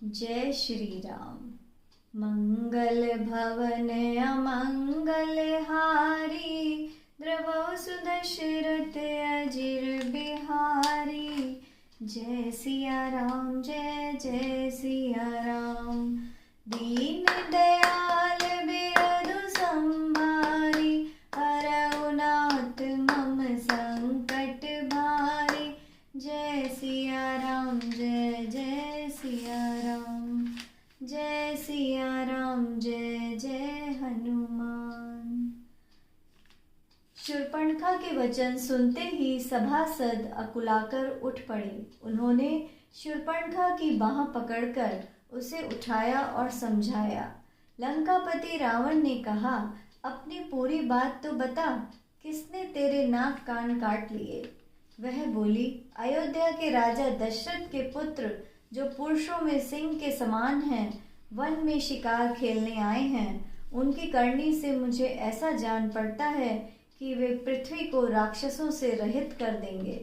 जय श्री राम। मंगल भवन अमंगल हारी, द्रवौ सुदशरथ अजिर बिहारी। जय सिया राम जय जय सिया राम। दीन दयाल बिरधु संभारी, हरऊ नाथ मम संकट भारी। जय सिया राम जय जय सिया राम। जय सिया राम जय जय हनुमान। शूर्पणखा के वचन सुनते ही सभासद अकुलाकर उठ पड़े। उन्होंने शूर्पणखा की बाह पकड़कर उसे उठाया और समझाया। लंकापति रावण ने कहा, अपनी पूरी बात तो बता, किसने तेरे नाक कान काट लिए? वह बोली, अयोध्या के राजा दशरथ के पुत्र, जो पुरुषों में सिंह के समान हैं, वन में शिकार खेलने आए हैं। उनकी करनी से मुझे ऐसा जान पड़ता है कि वे पृथ्वी को राक्षसों से रहित कर देंगे।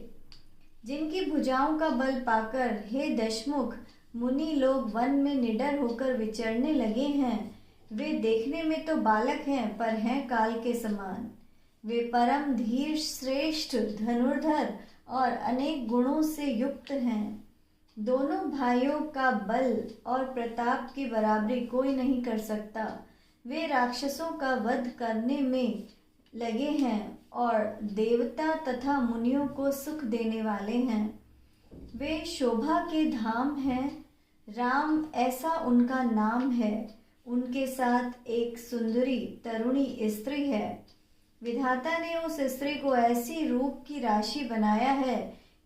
जिनकी भुजाओं का बल पाकर हे दशमुख मुनि लोग वन में निडर होकर विचरने लगे हैं, वे देखने में तो बालक हैं पर हैं काल के समान। वे परम धीर श्रेष्ठ धनुर्धर और अनेक गुणों से युक्त हैं। दोनों भाइयों का बल और प्रताप की बराबरी कोई नहीं कर सकता। वे राक्षसों का वध करने में लगे हैं और देवता तथा मुनियों को सुख देने वाले हैं। वे शोभा के धाम हैं, राम ऐसा उनका नाम है। उनके साथ एक सुंदरी तरुणी स्त्री है। विधाता ने उस स्त्री को ऐसी रूप की राशि बनाया है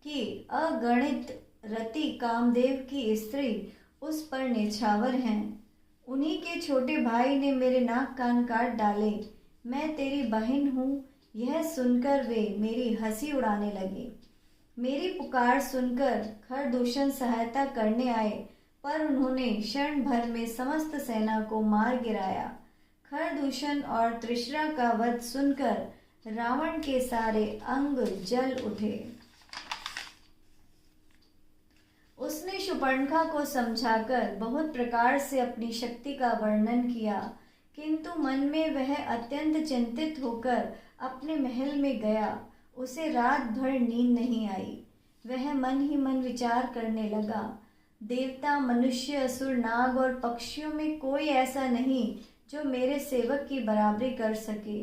कि अगणित रति कामदेव की स्त्री उस पर निछावर हैं। उन्हीं के छोटे भाई ने मेरे नाक कान काट डाले। मैं तेरी बहन हूँ, यह सुनकर वे मेरी हंसी उड़ाने लगे। मेरी पुकार सुनकर खरदूषण सहायता करने आए, पर उन्होंने क्षण भर में समस्त सेना को मार गिराया। खरदूषण और त्रिशरा का वध सुनकर रावण के सारे अंग जल उठे। उसने शूर्पणखा को समझाकर बहुत प्रकार से अपनी शक्ति का वर्णन किया, किंतु मन में वह अत्यंत चिंतित होकर अपने महल में गया। उसे रात भर नींद नहीं आई। वह मन ही मन विचार करने लगा, देवता मनुष्य असुर नाग और पक्षियों में कोई ऐसा नहीं जो मेरे सेवक की बराबरी कर सके।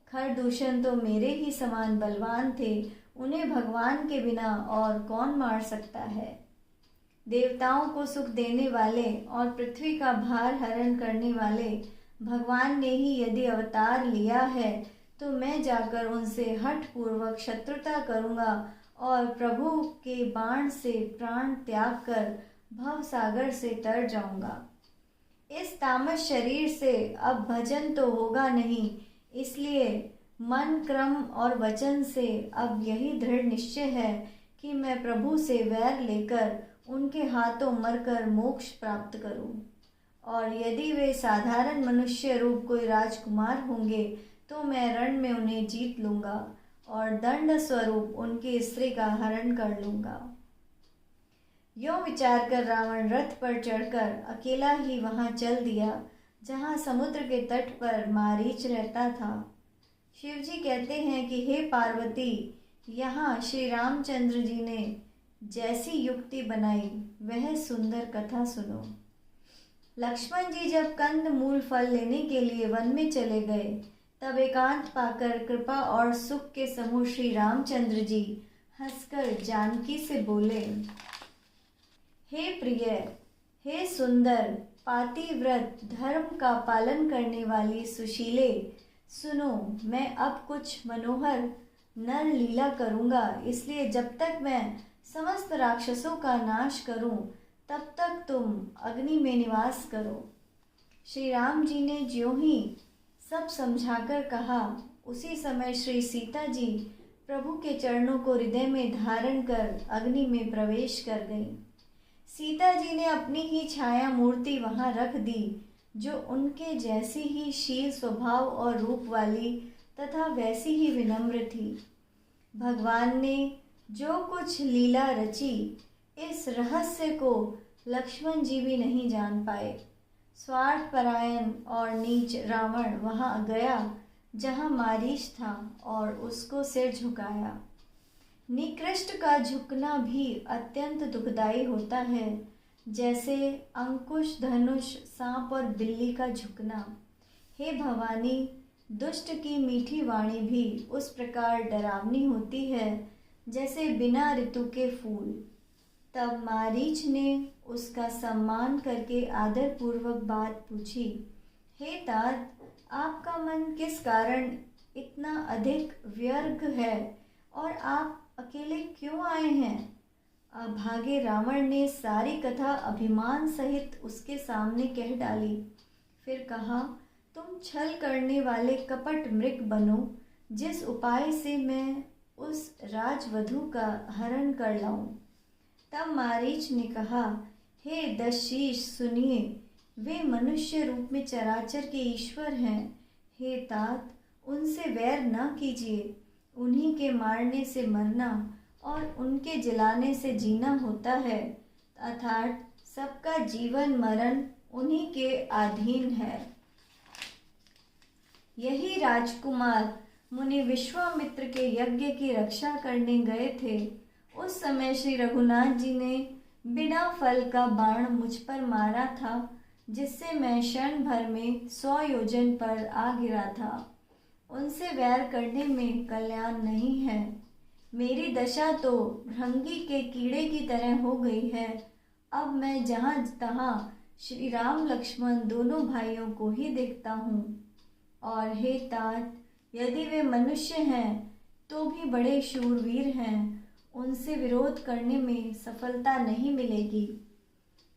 खरदूषण तो मेरे ही समान बलवान थे, उन्हें भगवान के बिना और कौन मार सकता है। देवताओं को सुख देने वाले और पृथ्वी का भार हरण करने वाले भगवान ने ही यदि अवतार लिया है, तो मैं जाकर उनसे हठ पूर्वक शत्रुता करूँगा और प्रभु के बाण से प्राण त्याग कर भव सागर से तर जाऊँगा। इस तामस शरीर से अब भजन तो होगा नहीं, इसलिए मन क्रम और वचन से अब यही दृढ़ निश्चय है कि मैं प्रभु से वैर लेकर उनके हाथों मरकर मोक्ष प्राप्त करूं। और यदि वे साधारण मनुष्य रूप कोई राजकुमार होंगे तो मैं रण में उन्हें जीत लूँगा और दंड स्वरूप उनकी स्त्री का हरण कर लूँगा। यों विचार कर रावण रथ पर चढ़कर अकेला ही वहां चल दिया जहां समुद्र के तट पर मारीच रहता था। शिवजी कहते हैं कि हे पार्वती, यहाँ श्री रामचंद्र जी ने जैसी युक्ति बनाई वह सुंदर कथा सुनो। लक्ष्मण जी जब कंद मूल फल लेने के लिए वन में चले गए, तब एकांत पाकर कृपा और सुख के समूह श्री रामचंद्र जी हंसकर जानकी से बोले, हे प्रिय, हे सुंदर पातिव्रत धर्म का पालन करने वाली सुशीले, सुनो, मैं अब कुछ मनोहर नर लीला करूँगा। इसलिए जब तक मैं समस्त राक्षसों का नाश करूं, तब तक तुम अग्नि में निवास करो। श्री राम जी ने ज्यों ही सब समझाकर कहा, उसी समय श्री सीता जी प्रभु के चरणों को हृदय में धारण कर अग्नि में प्रवेश कर गईं। सीता जी ने अपनी ही छाया मूर्ति वहां रख दी, जो उनके जैसी ही शील स्वभाव और रूप वाली तथा वैसी ही विनम्र थी। भगवान ने जो कुछ लीला रची, इस रहस्य को लक्ष्मण जी भी नहीं जान पाए। स्वार्थपरायण और नीच रावण वहां गया जहां मारीच था और उसको सिर झुकाया। निकृष्ट का झुकना भी अत्यंत दुखदायी होता है, जैसे अंकुश, धनुष, सांप और बिल्ली का झुकना। हे भवानी, दुष्ट की मीठी वाणी भी उस प्रकार डरावनी होती है जैसे बिना ऋतु के फूल। तब मारीच ने उसका सम्मान करके आदरपूर्वक बात पूछी। हे तात, आपका मन किस कारण इतना अधिक व्यर्थ है और आप अकेले क्यों आए हैं? अभागे रावण ने सारी कथा अभिमान सहित उसके सामने कह डाली। फिर कहा, तुम छल करने वाले कपट मृग बनो, जिस उपाय से मैं उस राजवधू का हरण कर लाऊं। तब मारीच ने कहा, हे दशशीष, सुनिए, वे मनुष्य रूप में चराचर के ईश्वर हैं। हे तात, उनसे वैर न कीजिए। उन्हीं के मारने से मरना और उनके जलाने से जीना होता है, अर्थात सबका जीवन मरण उन्हीं के अधीन है। यही राजकुमार मुनि विश्वामित्र के यज्ञ की रक्षा करने गए थे। उस समय श्री रघुनाथ जी ने बिना फल का बाण मुझ पर मारा था, जिससे मैं क्षण भर में 100 योजन पर आ गिरा था। उनसे वैर करने में कल्याण नहीं है। मेरी दशा तो भृंगी के कीड़े की तरह हो गई है। अब मैं जहाँ तहाँ श्री राम लक्ष्मण दोनों भाइयों को ही देखता हूँ। और हे तात, यदि वे मनुष्य हैं तो भी बड़े शूरवीर हैं, उनसे विरोध करने में सफलता नहीं मिलेगी।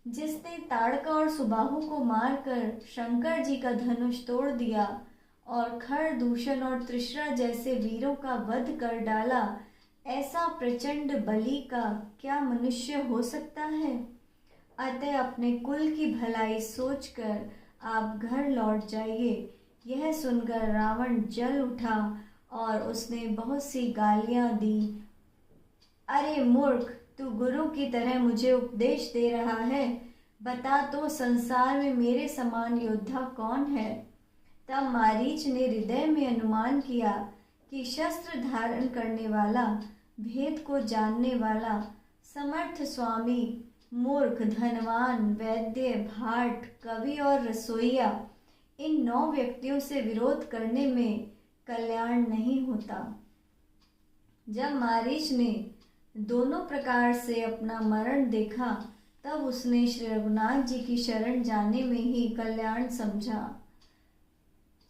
जिसने ताड़का और सुबाहु को मारकर शंकर जी का धनुष तोड़ दिया और खर, दूषण और त्रिशरा जैसे वीरों का वध कर डाला, ऐसा प्रचंड बलि का क्या मनुष्य हो सकता है? अतः अपने कुल की भलाई सोचकर आप घर लौट जाइए। यह सुनकर रावण जल उठा और उसने बहुत सी गालियां दी। अरे मूर्ख, तू गुरु की तरह मुझे उपदेश दे रहा है। बता तो, संसार में मेरे समान योद्धा कौन है? तब मारीच ने हृदय में अनुमान किया कि शस्त्र धारण करने वाला, भेद को जानने वाला, समर्थ स्वामी, मूर्ख, धनवान, वैद्य, भाट, कवि और रसोइया, इन 9 व्यक्तियों से विरोध करने में कल्याण नहीं होता। जब मारीच ने दोनों प्रकार से अपना मरण देखा, तब उसने श्री रघुनाथ जी की शरण जाने में ही कल्याण समझा।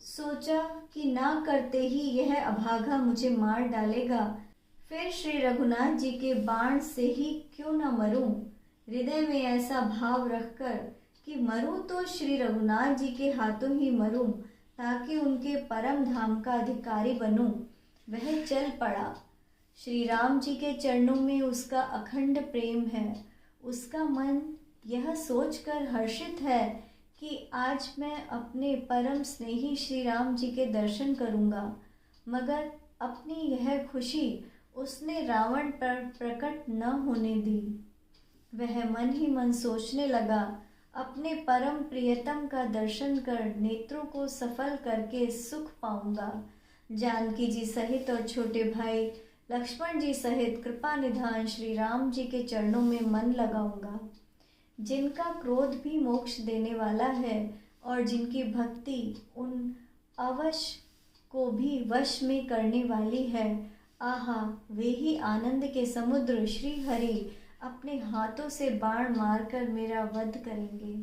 सोचा कि ना करते ही यह अभागा मुझे मार डालेगा, फिर श्री रघुनाथ जी के बाण से ही क्यों न मरूं। हृदय में ऐसा भाव रखकर कि मरूं तो श्री रघुनाथ जी के हाथों ही मरूं, ताकि उनके परम धाम का अधिकारी बनूं, वह चल पड़ा। श्री राम जी के चरणों में उसका अखंड प्रेम है। उसका मन यह सोचकर हर्षित है कि आज मैं अपने परम स्नेही श्री राम जी के दर्शन करूंगा, मगर अपनी यह खुशी उसने रावण पर प्रकट न होने दी। वह मन ही मन सोचने लगा, अपने परम प्रियतम का दर्शन कर नेत्रों को सफल करके सुख पाऊंगा। जानकी जी सहित और छोटे भाई लक्ष्मण जी सहित कृपा निधान श्री राम जी के चरणों में मन लगाऊंगा, जिनका क्रोध भी मोक्ष देने वाला है और जिनकी भक्ति उन अवश्य को भी वश में करने वाली है। आहा, वे ही आनंद के समुद्र श्री हरि अपने हाथों से बाण मारकर मेरा वध करेंगे।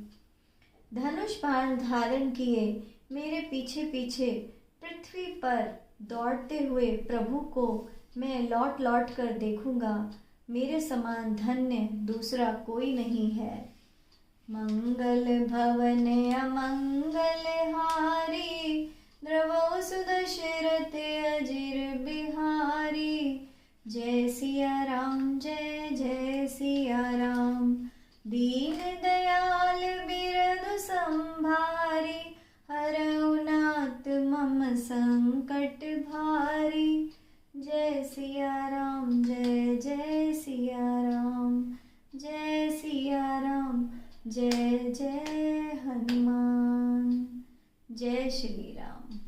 धनुष बाण धारण किए मेरे पीछे पीछे पृथ्वी पर दौड़ते हुए प्रभु को मैं लौट लौट कर देखूंगा। मेरे समान धन्य दूसरा कोई नहीं है। मंगल भवन अमंगल हारी, द्रवौ सुदशरथ अजिर बिहारी। जय सिया राम, जय जय सिया राम। दीन दयाल बिरधु संभारी, हरऊ नाथ मम संकट भारी। जय सिया राम, जय जय सिया राम, जय सिया राम, जय जय हनुमान। जय श्री राम।